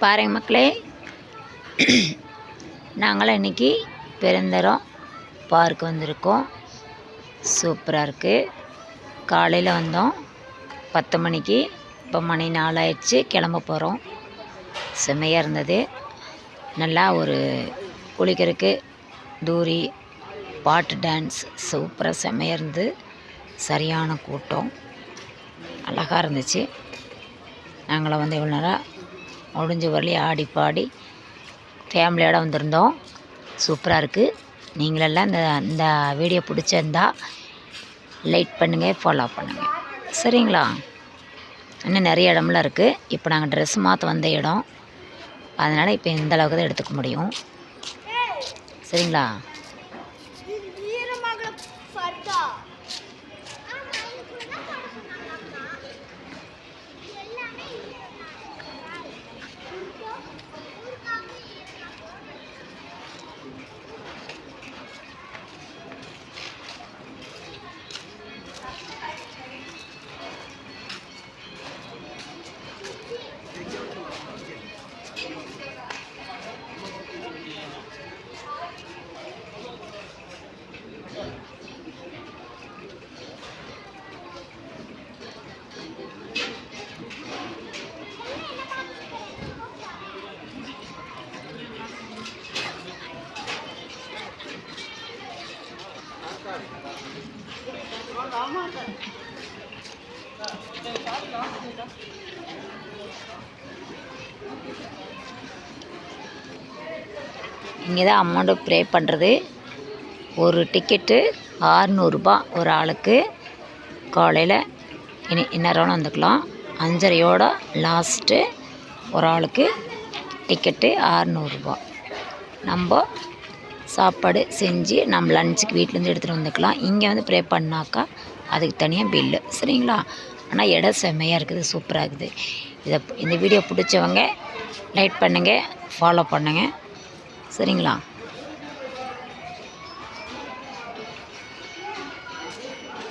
பாருங்க மக்களே, நாங்களாம் இன்றைக்கி பெருந்தரம் பார்க் வந்திருக்கோம். சூப்பராக இருக்குது. காலையில் வந்தோம் 10 மணிக்கு. இப்போ மணி 4 ஆயிடுச்சு. கிளம்ப போகிறோம். செம்மையாக இருந்தது. நல்லா ஒரு குளிக்கிறதுக்கு தூரி பாட்டு டான்ஸ் சூப்பராக செம்மையாக இருந்து. சரியான கூட்டம், அழகாக இருந்துச்சு. நாங்களாம் வந்து இவ்வளோ நேரம் முடிஞ்ச வரலையும் ஆடி பாடி ஃபேமிலியோடு வந்திருந்தோம். சூப்பராக இருக்குது. நீங்களெல்லாம் இந்த வீடியோ பிடிச்சிருந்தா லைக் பண்ணுங்கள், ஃபாலோ பண்ணுங்கள், சரிங்களா? இன்னும் நிறைய இடம்லாம் இருக்குது. இப்போ நாங்கள் ட்ரெஸ் மாற்ற வந்த இடம், அதனால் இப்போ இந்த அளவுக்கு தான் எடுத்துக்க முடியும், சரிங்களா? இங்கே தான் அமௌண்ட்டு ப்ரே பண்ணுறது. ஒரு டிக்கெட்டு 600 ரூபா ஒரு ஆளுக்கு. காலையில் இன்னொரு வந்துக்கலாம். 5:30யோட லாஸ்ட்டு. ஒரு ஆளுக்கு டிக்கெட்டு 600 ரூபா. நம்ம சாப்பாடு செஞ்சு நம்ம லஞ்சுக்கு வீட்டிலேருந்து எடுத்துகிட்டு வந்துக்கலாம். இங்கே வந்து ப்ரே பண்ணாக்கா அதுக்கு தனியாக பில்லு, சரிங்களா? ஆனால் இடம் செம்மையாக இருக்குது, சூப்பராக இருக்குது. இந்த வீடியோ பிடிச்சவங்க லைக் பண்ணுங்கள், ஃபாலோ பண்ணுங்கள், சரிங்களா?